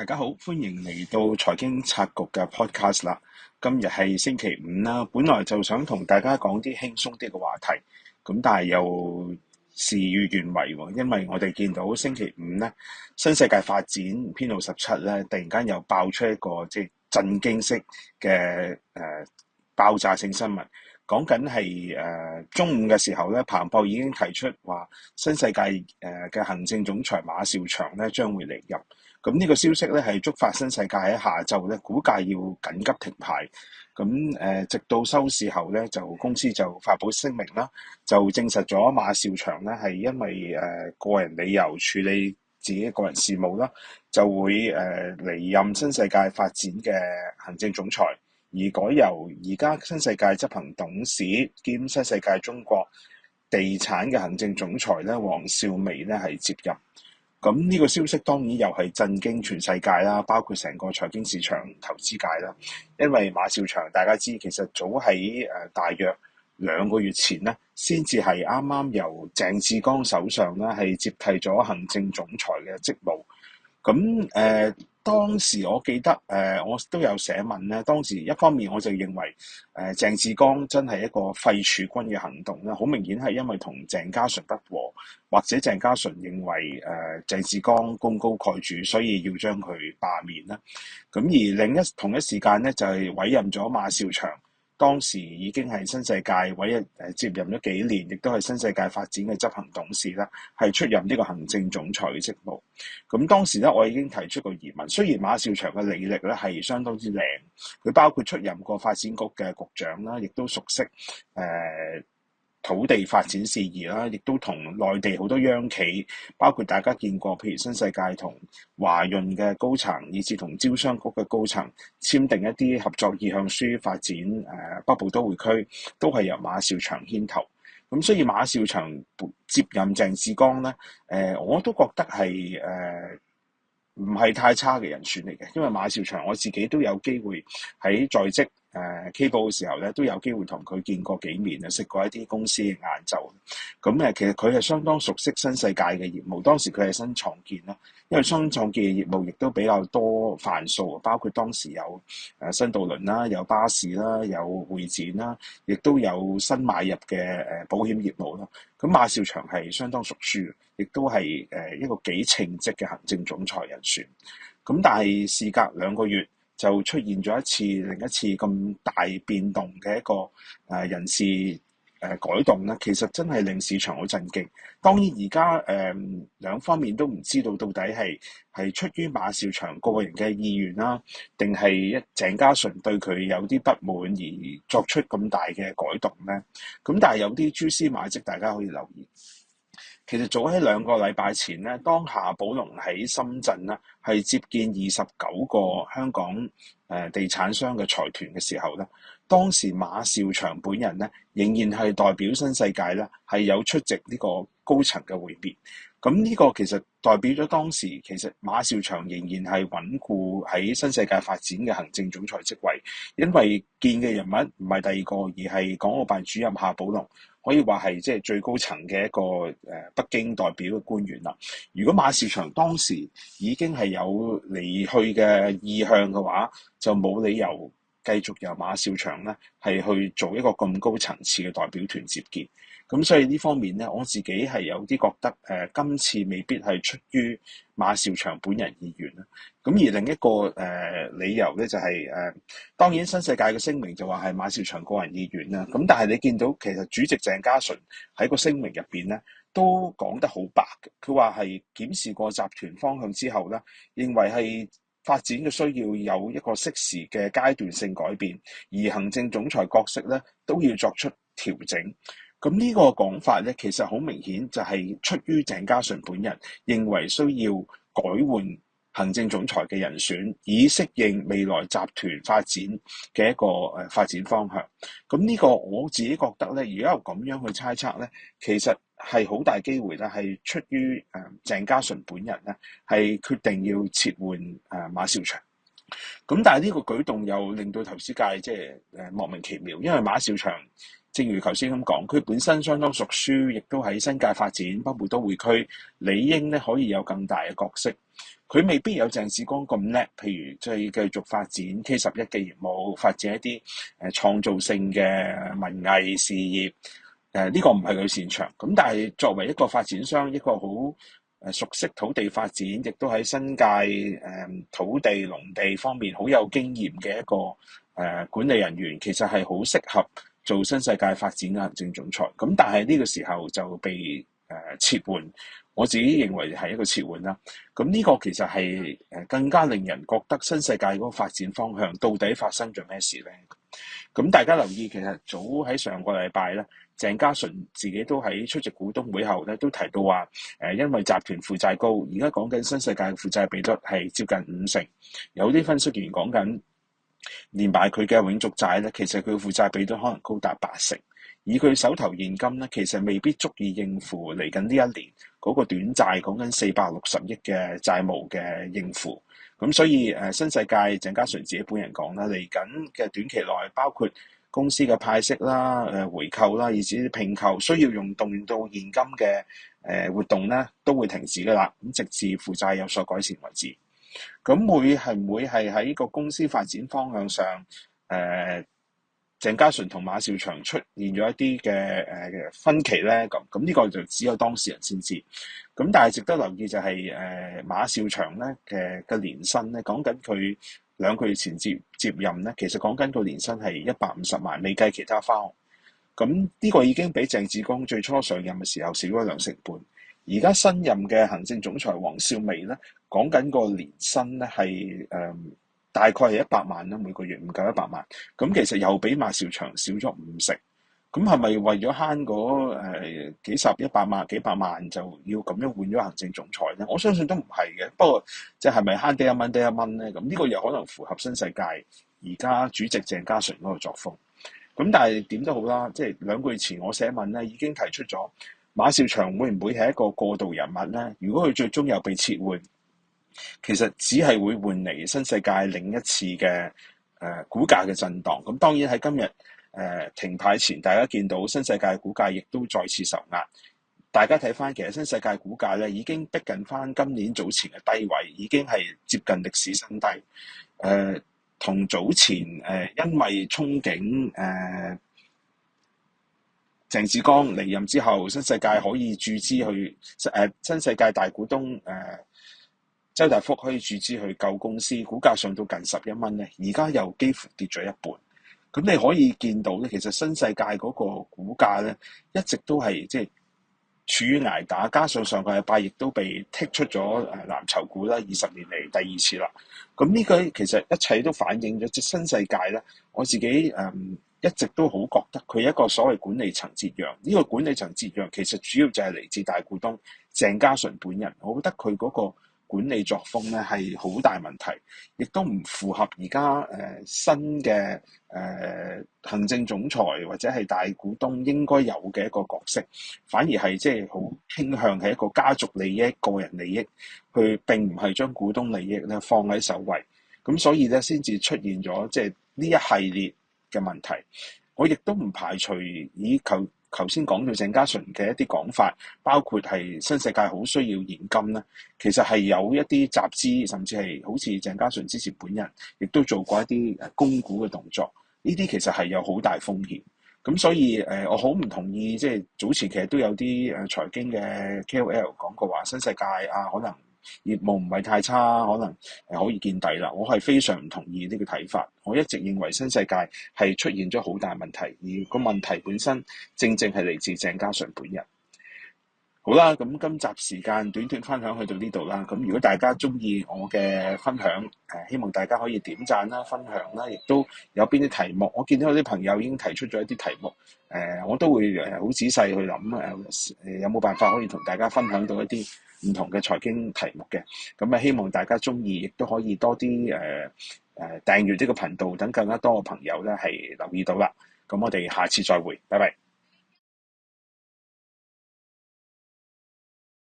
大家好，歡迎嚟到財經策局嘅 podcast 啦。今日係星期五啦，本來就想同大家講啲輕鬆啲嘅話題，咁但係又事與願違喎，因為我哋見到星期五咧，新世界發展編號17咧，突然間又爆出一個震驚式嘅爆炸性新聞，講緊係中午嘅時候咧，彭博已經提出話新世界嘅行政總裁馬紹祥咧將會離任。咁呢個消息咧係觸發新世界喺下晝咧股價要緊急停牌，咁直到收市後咧就公司就發布聲明啦，就證實咗馬紹祥咧係因為個人理由處理自己個人事務啦，就會離任新世界發展嘅行政總裁，而改由而家新世界執行董事兼新世界中國地產嘅行政總裁咧黃少薇咧係接任。咁呢個消息當然又係震驚全世界啦，包括成個財經市場、投資界啦。因為馬紹祥大家知，其實早喺大約2個月前呢，先至係啱啱由鄭志剛手上咧係接替咗行政總裁嘅職務。咁當時我記得我都有寫文咧，當時一方面我就認為鄭志剛真係一個廢除軍嘅行動咧，好明顯係因為同鄭家純不和，或者鄭家純認為鄭志剛功高蓋主，所以要將佢罷免啦。咁而同一時間咧，就係委任咗馬紹祥。當時已經係新世界接任咗幾年，亦都係新世界發展嘅執行董事啦，係出任呢個行政總裁嘅職務。咁當時咧，我已經提出過疑問。雖然馬紹祥嘅履歷咧係相當之靚，佢包括出任過發展局嘅局長啦，亦都熟悉土地發展事宜啦，亦都同內地好多央企，包括大家見過，譬如新世界同華潤嘅高層，以至同招商局嘅高層簽訂一啲合作意向書，發展北部都會區，都係由馬紹祥牽頭。咁所以馬紹祥接任鄭志剛咧，我都覺得係唔係太差嘅人選嚟嘅，因為馬紹祥我自己都有機會喺在職K 報嘅時候咧，都有機會同佢見過幾面啊，食過一啲公司嘅晏晝。咁其實佢係相當熟悉新世界嘅業務，當時佢係新創建啦，因為新創建嘅業務亦都比較多範數，包括當時有新渡輪啦，有巴士啦，有會展啦，亦都有新買入嘅保險業務啦。咁馬紹祥係相當熟書，亦都係一個幾稱職嘅行政總裁人選。咁但係事隔2個月，就出現咗另一次咁大變動嘅一個人事改動咧，其實真係令市場好震驚。當然而家兩方面都唔知道到底係出於馬紹祥個人嘅意願啦，定係鄭家純對佢有啲不滿而作出咁大嘅改動咧。咁但係有啲蛛絲馬跡，大家可以留意。其實早喺2個禮拜前咧，當夏寶龍喺深圳咧係接見29個香港地產商嘅財團嘅時候咧，當時馬紹祥本人咧仍然係代表新世界咧係有出席呢個高層嘅會面。咁呢個其實代表咗當時其實馬紹祥仍然係穩固喺新世界發展嘅行政總裁職位，因為見嘅人物唔係第二個，而係港澳辦主任夏寶龍。可以話係最高層嘅一個北京代表嘅官員啦。如果馬紹祥當時已經係有離去嘅意向嘅話，就冇理由繼續由馬紹祥咧係去做一個咁高層次嘅代表團接見。咁所以呢方面咧，我自己係有啲覺得今次未必係出於馬紹祥本人意願啦。咁而另一個理由咧就係當然新世界嘅聲明就話係馬紹祥個人意願啦。咁但係你見到其實主席鄭家純喺個聲明入邊咧都講得好白嘅，佢話係檢視過集團方向之後咧，認為係發展嘅需要有一個適時嘅階段性改變，而行政總裁角色咧都要作出調整。咁呢個講法咧，其實好明顯就係出於鄭家純本人認為需要改換行政總裁嘅人選，以適應未來集團發展嘅一個發展方向。咁呢個我自己覺得咧，如果咁樣去猜測咧，其實係好大機會咧，係出於鄭家純本人咧，係決定要撤換馬紹祥。咁但係呢個舉動又令到投資界莫名其妙，因為馬紹祥正如頭先咁講，佢本身相當熟書，亦都喺新界發展北部都會區，理應咧可以有更大嘅角色。佢未必有鄭志剛咁叻，譬如即係繼續發展 K11嘅業務，發展一啲創造性嘅文藝事業。呢個唔係佢擅長。咁但係作為一個發展商，一個好熟悉土地發展，亦都喺新界土地農地方面好有經驗嘅一個管理人員，其實係好適合做新世界發展嘅行政總裁。咁但係呢個時候就被撤換，我自己認為係一個撤換啦。咁呢個其實係更加令人覺得新世界嗰個發展方向到底發生咗咩事呢？咁大家留意，其實早喺上個禮拜咧，鄭家純自己都喺出席股東會後咧，都提到話因為集團負債高，而家講緊新世界嘅負債比率係接近50%，有啲分析員講緊連埋佢嘅永續債咧，其實佢嘅負債比率可能高達80%。以佢手頭現金咧，其實未必足以應付嚟緊呢一年嗰個短債，講緊460億嘅債務嘅應付。咁所以新世界鄭家純自己本人講啦，嚟緊嘅短期內，包括公司嘅派息啦、回購啦，以至啲併購需要用動用到現金嘅活動咧，都會停止噶啦。咁直至負債有所改善為止。咁係唔會係喺個公司發展方向上鄭家純同馬紹祥出現咗一啲嘅分歧咧？咁呢個就只有當事人先知。咁但係值得留意就係馬紹祥咧嘅年薪咧，講緊佢2個月前接任咧，其實講緊個年薪係150萬，未計其他花紅。咁呢個已經比鄭志剛最初上任嘅時候少咗2成半。而家新任嘅行政總裁黃少薇咧，講緊個年薪咧係大概係100萬啦，每個月唔夠100萬。咁其實又比馬紹祥少咗50%。咁係咪為咗慳嗰幾十100萬幾百萬就要咁樣換咗行政總裁咧？我相信都唔係嘅。不過即係咪慳啲一蚊咧？咁呢個又可能符合新世界而家主席鄭家純嗰個作風。咁但係點都好啦，即係2個月前我寫文咧已經提出咗馬紹祥會唔會係一個過渡人物咧？如果佢最終又被撤換，其實只係會換嚟新世界另一次嘅股價嘅震盪。咁當然喺今日停牌前，大家見到新世界股價亦都再次受壓。大家睇翻，其實新世界股價咧已經逼近翻今年早前嘅低位，已經係接近歷史新低。同早前因為憧憬鄭志剛離任之後，新世界可以注資去新世界大股東周大福可以注資去救公司，股價上到近11蚊咧，而家又幾乎跌咗一半。咁你可以見到咧，其實新世界嗰個股價咧一直都係即係處於捱打，加上上個禮拜亦都被剔出咗藍籌股啦，20年嚟第2次啦。咁呢個其實一切都反映咗即新世界咧，我自己一直都好覺得佢一個所謂管理層折讓。呢個管理層折讓其實主要就係嚟自大股東鄭家純本人。我覺得佢嗰個管理作風咧係好大問題，亦都唔符合而家新嘅行政總裁或者係大股東應該有嘅一個角色，反而係即係好傾向係一個家族利益、個人利益，佢並唔係將股東利益咧放喺首位。咁所以咧先至出現咗即係呢一系列嘅問題。我亦都唔排除以頭先講到鄭家純嘅一啲講法，包括係新世界好需要現金咧，其實係有一啲集資，甚至係好似鄭家純之前本人亦都做過一啲供股嘅動作，呢啲其實係有好大風險。咁所以我好唔同意，即係早前其實都有啲財經嘅 KOL 講過話，新世界可能業務唔係太差，可能可以見底啦。我係非常唔同意呢個睇法。我一直認為新世界係出現咗好大問題，而個問題本身正正係嚟自鄭家純本人。好啦，咁今集時間短短分享去到呢度啦。咁如果大家中意我嘅分享，希望大家可以點讚啦、分享啦，亦都有邊啲題目，我見到有啲朋友已經提出咗一啲題目，我都會好仔細去諗有冇辦法可以同大家分享到一啲唔同嘅財經題目嘅。咁希望大家中意，亦都可以多啲訂閱呢個頻道，等更加多嘅朋友咧係留意到啦。咁我哋下次再會，拜拜。